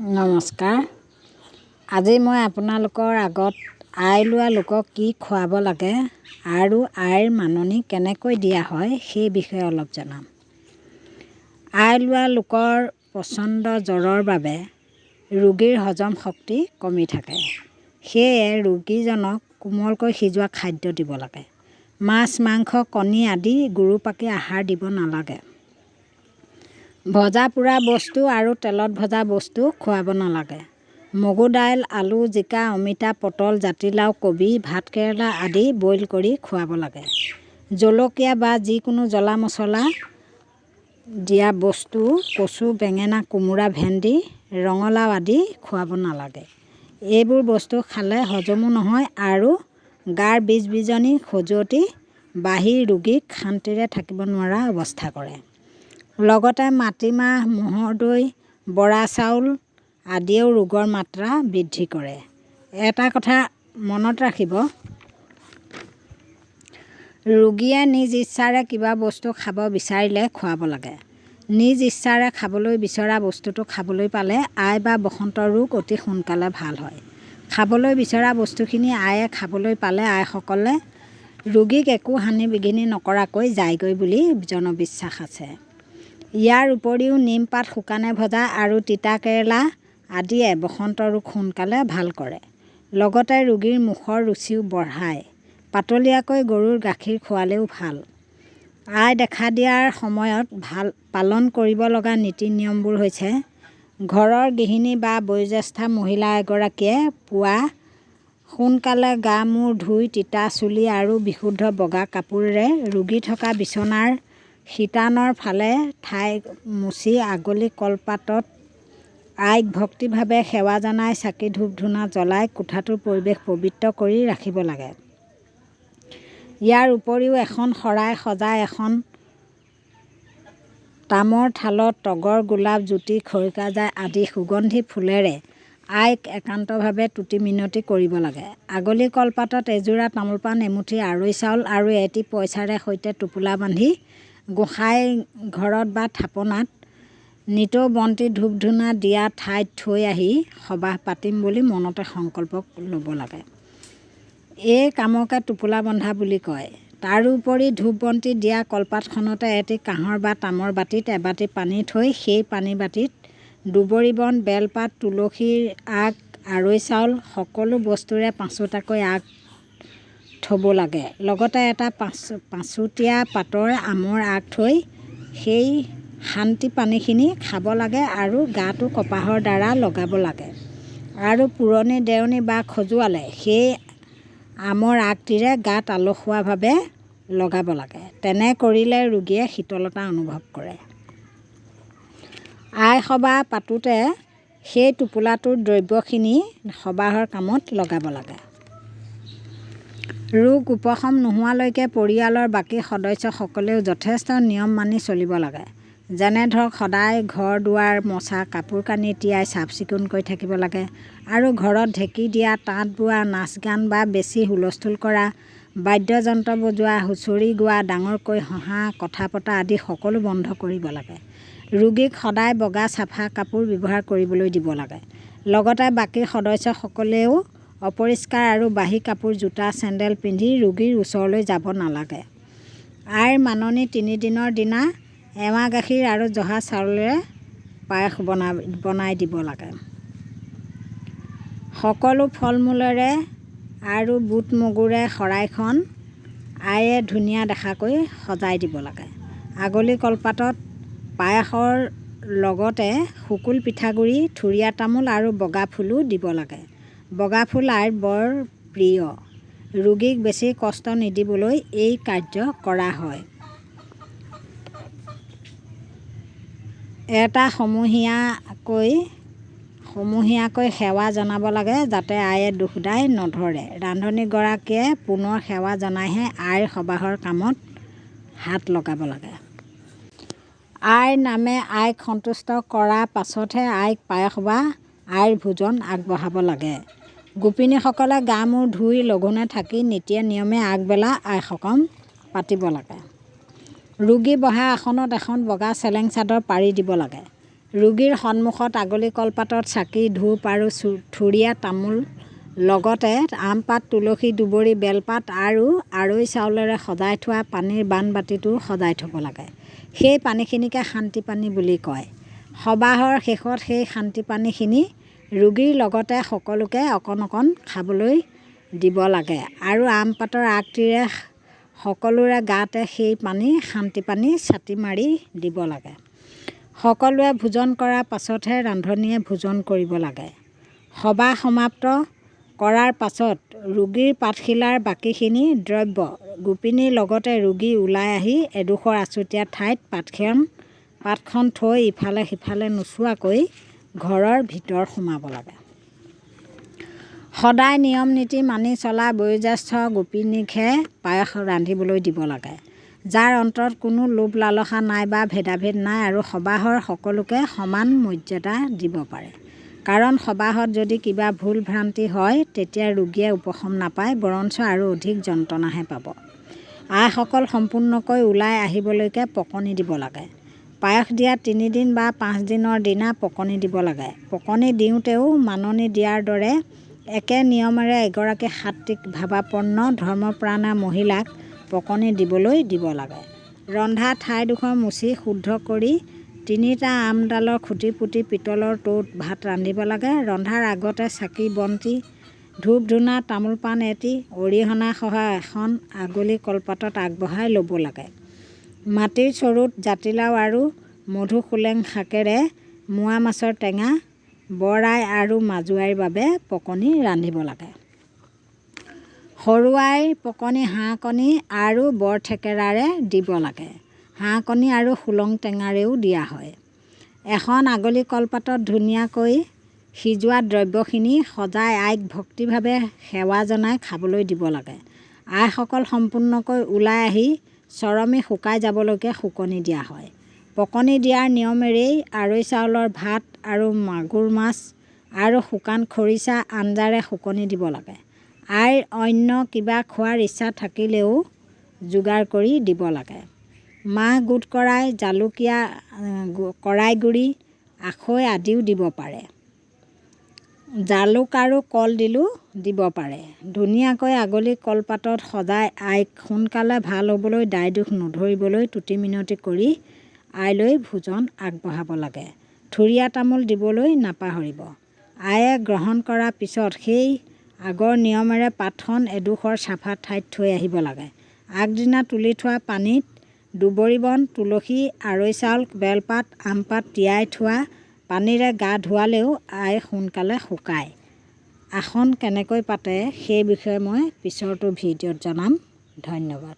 নমস্কাৰ। আজি মই আপোনালোকৰ আগত আই লোৱা লোকক কি খুৱাব লাগে আৰু আইৰ মাননি কেনেকৈ দিয়া হয় সেই বিষয়ে অলপ জনাম। আই লোৱা লোকৰ প্ৰচণ্ড জ্বৰৰ বাবে ৰোগীৰ হজম শক্তি কমি থাকে। সেয়ে ৰোগীজনক কোমলকৈ সিজোৱা খাদ্য দিব লাগে। মাছ, মাংস, কণী আদি গুৰুপাকী আহাৰ দিব নালাগে। ভজা পোৰা বস্তু আৰু তেলত ভজা বস্তু খুৱাব নালাগে। মগু দাইল, আলু, জিকা, অমিতা, পটল, জাতিলাও, কবি, ভাতকেৰেলা আদি বইল কৰি খুৱাব লাগে। জলকীয়া বা যিকোনো জ্বলা মছলা দিয়া বস্তু, কচু, বেঙেনা, কোমোৰা, ভেন্দি, ৰঙালাও আদি খুৱাব নালাগে। এইবোৰ বস্তু খালে হজমো নহয় আৰু গাৰ বীজ-বিজনী, খজুৱতি বাঢ়ি ৰোগীক শান্তিৰে থাকিব নোৱাৰা অৱস্থা কৰে। লগতে মাটিমাহ, ম'হৰ দৈ, বৰা চাউল আদিয়েও ৰোগৰ মাত্ৰা বৃদ্ধি কৰে। এটা কথা মনত ৰাখিব, ৰোগীয়ে নিজ ইচ্ছাৰে কিবা বস্তু খাব বিচাৰিলে খুৱাব লাগে। নিজ ইচ্ছাৰে খাবলৈ বিচৰা বস্তুটো খাবলৈ পালে আই বা বসন্ত ৰোগ অতি সোনকালে ভাল হয়। খাবলৈ বিচৰা বস্তুখিনি আয়ে খাবলৈ পালে আইসকলে ৰোগীক একো হানি বিঘিনি নকৰাকৈ যায়গৈ বুলি জনবিশ্বাস আছে। ইয়াৰ উপৰিও নিমপাত শুকানে ভজা আৰু তিতা কেৰেলা আদিয়ে বসন্ত ৰোগ সোনকালে ভাল কৰে। লগতে ৰোগীৰ মুখৰ ৰুচিও বঢ়ায়। পাতলীয়াকৈ গৰুৰ গাখীৰ খোৱালেও ভাল। আই দেখা দিয়াৰ সময়ত পালন কৰিব লগা নীতি নিয়মবোৰ হৈছে: ঘৰৰ গৃহিণী বা বয়োজ্যেষ্ঠা মহিলা এগৰাকীয়ে পুৱা সোনকালে গা মূৰ ধুই তিতা চুলি আৰু বিশুদ্ধ বগা কাপোৰেৰে ৰোগী থকা বিচনাৰ শিতানৰ ফালে ঠাই মুচি আগলি কলপাতত আইক ভক্তিভাৱে সেৱা জনাই চাকি ধূপ ধূনা জ্বলাই কোঠাটোৰ পৰিৱেশ পবিত্ৰ কৰি ৰাখিব লাগে। ইয়াৰ উপৰিও এখন শৰাই সজাই এখন তামৰ থালত তগৰ, গোলাপ, জ্যোতি, খৰিকাজাৰ আদি সুগন্ধি ফুলেৰে আইক একান্তভাৱে তুতি মিনতি কৰিব লাগে। আগলি কলপাতত এযোৰা তামোল পাণ, এমুঠি আৰৈ চাউল আৰু এটি পইচাৰে সৈতে টোপোলা বান্ধি গোসাঁই ঘৰত বা থাপনাত নিতৌ বন্তি ধূপ ধূনা দিয়া ঠাইত থৈ আহি সবাহ পাতিম বুলি মনতে সংকল্প ল'ব লাগে। এই কামকে টোপোলা বন্ধা বুলি কয়। তাৰোপৰি ধূপ বন্তি দিয়া কলপাতখনতে এটি কাঁহৰ বা তামৰ বাতিত এবাটি পানী থৈ সেই পানী বাতিত দুবৰি বন, বেলপাত, তুলসীৰ আগ, আৰৈ চাউল সকলো বস্তুৰে পাঁচোটাকৈ আগ থ'ব লাগে। লগতে এটা পাঁচোটীয়া পাতৰ আমৰ আগ থৈ সেই শান্তি পানীখিনি খাব লাগে আৰু গাটো কপাহৰ দ্বাৰা লগাব লাগে আৰু পুৰণি দেউনী বা খজুৱালে সেই আমৰ আগটিৰে গাত আলসুৱাভাৱে লগাব লাগে। তেনে কৰিলে ৰোগীয়ে শীতলতা অনুভৱ কৰে। আই সবাহ পাতোঁতে সেই টোপোলাটোৰ দ্ৰব্যখিনি সবাহৰ কামত লগাব লাগে। ৰোগ উপশম নোহোৱালৈকে পৰিয়ালৰ বাকী সদস্যসকলেও যথেষ্ট নিয়ম মানি চলিব লাগে। যেনে ধৰক সদায় ঘৰ দুৱাৰ মচা, কাপোৰ কানি তিয়াই চাফ চিকুণকৈ থাকিব লাগে আৰু ঘৰত ঢেঁকী দিয়া, তাঁত বোৱা, নাচ গান বা বেছি হুলস্থুল কৰা, বাদ্যযন্ত্ৰ বজোৱা, হুঁচৰি গোৱা, ডাঙৰকৈ হঁহা, কথা পতা আদি সকলো বন্ধ কৰিব লাগে। ৰোগীক সদায় বগা চাফা কাপোৰ ব্যৱহাৰ কৰিবলৈ দিব লাগে। লগতে বাকী সদস্যসকলেও অপৰিষ্কাৰ আৰু বাহী কাপোৰ, জোতা, চেণ্ডেল পিন্ধি ৰোগীৰ ওচৰলৈ যাব নালাগে। আইৰ মাননি 3 দিনৰ দিনা এৱা গাখীৰ আৰু জহা চাউলেৰে পায়স বনাই দিব লাগে। সকলো ফল মূলেৰে আৰু বুট মগুৰে শৰাইখন আইয়ে ধুনীয়া দেখাকৈ সজাই দিব লাগে। আগলি কলপাতত পায়সৰ লগতে শুকুল পিঠাগুড়ি, থুৰীয়া তামোল আৰু বগা ফুলো দিব লাগে। বগা ফুল আইৰ বৰ প্ৰিয়। ৰোগীক বেছি কষ্ট নিদিবলৈ এই কাৰ্য কৰা হয়। এটা সমূহীয়াকৈ সেৱা জনাব লাগে যাতে আইয়ে দুখ-দায় নধৰে। ৰান্ধনীগৰাকীয়ে পুনৰ সেৱা জনাইহে আইৰ সবাহৰ কামত হাত লগাব লাগে। আইৰ নামে আইক সন্তুষ্ট কৰা পাছতহে আইক পায়স বা আইৰ ভোজন আগবঢ়াব লাগে। গোপিনীসকলে গা মূৰ ধুই লঘোণে থাকি নীতিয়ে নিয়মে আগবেলা আই সকাম পাতিব লাগে। ৰোগী বহা আসনত এখন বগা চেলেং চাদৰ পাৰি দিব লাগে। ৰোগীৰ সন্মুখত আগলি কলপাতত চাকি ধূপ আৰু থুৰীয়া তামোল লগতে আম পাত তুলসী দুবৰি বেলপাত আৰু আৰৈ চাউলেৰে সজাই থোৱা পানীৰ বানবাতিটো সজাই থ'ব লাগে। সেই পানীখিনিকে শান্তি পানী বুলি কয়। সবাহৰ শেষত সেই শান্তি পানীখিনি ৰোগীৰ লগতে সকলোকে অকণ অকণ খাবলৈ দিব লাগে আৰু আম পাতৰ আগটিৰে সকলোৰে গাতে সেই শান্তি পানী ছাটি মাৰি দিব লাগে। সকলোৱে ভোজন কৰাৰ পাছতহে ৰান্ধনীয়ে ভোজন কৰিব লাগে। সবাহ সমাপ্ত কৰাৰ পাছত ৰোগীৰ পাতখিলাৰ বাকীখিনি দ্ৰব্য গোপিনীৰ লগতে ৰোগী ওলাই আহি এডোখৰ আচুতীয়া ঠাইত পাতখন থৈ ইফালে সিফালে নোচোৱাকৈ ঘৰৰ ভিতৰ সোমাব লাগে। সদায় নিয়ম নীতি মানি চলা বয়োজ্যেষ্ঠ গোপিনীকহে পায়স ৰান্ধিবলৈ দিব লাগে। যাৰ অন্তৰত কোনো লোভ লালসা নাই বা ভেদাভেদ নাই আৰু সবাহৰ সকলোকে সমান মৰ্যাদা দিব পাৰে। কাৰণ সবাহত যদি কিবা ভুল ভ্ৰান্তি হয় তেতিয়া ৰোগীয়ে উপশম নাপায়, বৰঞ্চ আৰু অধিক যন্ত্ৰণাহে পাব। আইসকল সম্পূৰ্ণকৈ ওলাই আহিবলৈকে পকনি দিব লাগে। পায়স দিয়া 3 দিন বা 5 দিনৰ দিনা পকনি দিব লাগে। পকনি দিওঁতেও মাননি দিয়াৰ দৰে একে নিয়মেৰে এগৰাকী সাত্ত্বিক ভাৱাপন্ন ধৰ্মপ্ৰাণা মহিলাক পকনি দিবলৈ দিব লাগে। ৰন্ধা ঠাইডোখৰ মুচি শুদ্ধ কৰি 3টা আমডালৰ খুঁটি পুতি পিতলৰ টৌত ভাত ৰান্ধিব লাগে। ৰন্ধাৰ আগতে চাকি বন্তি ধূপ ধূনা তামোল পাণ এটি অৰিহণাসহ এখন আগলি কলপাতত আগবঢ়াই ল'ব লাগে। মাটিৰ চৰুত জাতিলাও আৰু মধুসোলেং শাকেৰে মোৱা মাছৰ টেঙা, বৰ আই আৰু মাজু আইৰ বাবে পকনি ৰান্ধিব লাগে। সৰু আইৰ পকনি হাঁহ কণী আৰু বৰ থেকেৰাৰে দিব লাগে। হাঁহ কণী আৰু সোলং টেঙাৰেও দিয়া হয়। এখন আগলি কলপাতত ধুনীয়াকৈ সিজোৱা দ্ৰব্যখিনি সজাই আইক ভক্তিভাৱে সেৱা জনাই খাবলৈ দিব লাগে। আইসকল সম্পূৰ্ণকৈ ওলাই আহি চৰমি শুকাই যাবলৈকে শুকনি দিয়া হয়। পকনি দিয়াৰ নিয়মেৰেই আৰৈ চাউলৰ ভাত আৰু মাগুৰ মাছ আৰু শুকান খৰিচা আঞ্জাৰে শুকনি দিব লাগে। আইৰ অন্য কিবা খোৱাৰ ইচ্ছা থাকিলেও যোগাৰ কৰি দিব লাগে। মাহ গোট কৰাই, জালুকীয়া কৰাই গুড়ি, আখৈ আদিও দিব পাৰে। জালুক আৰু কলডিলো দিব পাৰে। ধুনীয়াকৈ আগলি কলপাতত সজাই আইক সোনকালে ভাল হ'বলৈ দায় দোষ নধৰিবলৈ তুতি মিনতি কৰি আইলৈ ভোজন আগবঢ়াব লাগে। থুৰীয়া তামোল দিবলৈ নাপাহৰিব। আয়ে গ্ৰহণ কৰাৰ পিছত সেই আগৰ নিয়মেৰে পাতখন এডোখৰ চাফা ঠাইত থৈ আহিব লাগে। আগদিনা তুলি থোৱা পানীত দুবৰি বন, তুলসী, আৰৈ চাউল, বেলপাত, আমপাত তিয়াই থোৱা পানীৰে গা ধুৱালেও আই সোনকালে শুকায়। আসন কেনেকৈ পাতে সেই বিষয়ে মই পিছৰটো ভিডিঅ'ত জনাম। ধন্যবাদ।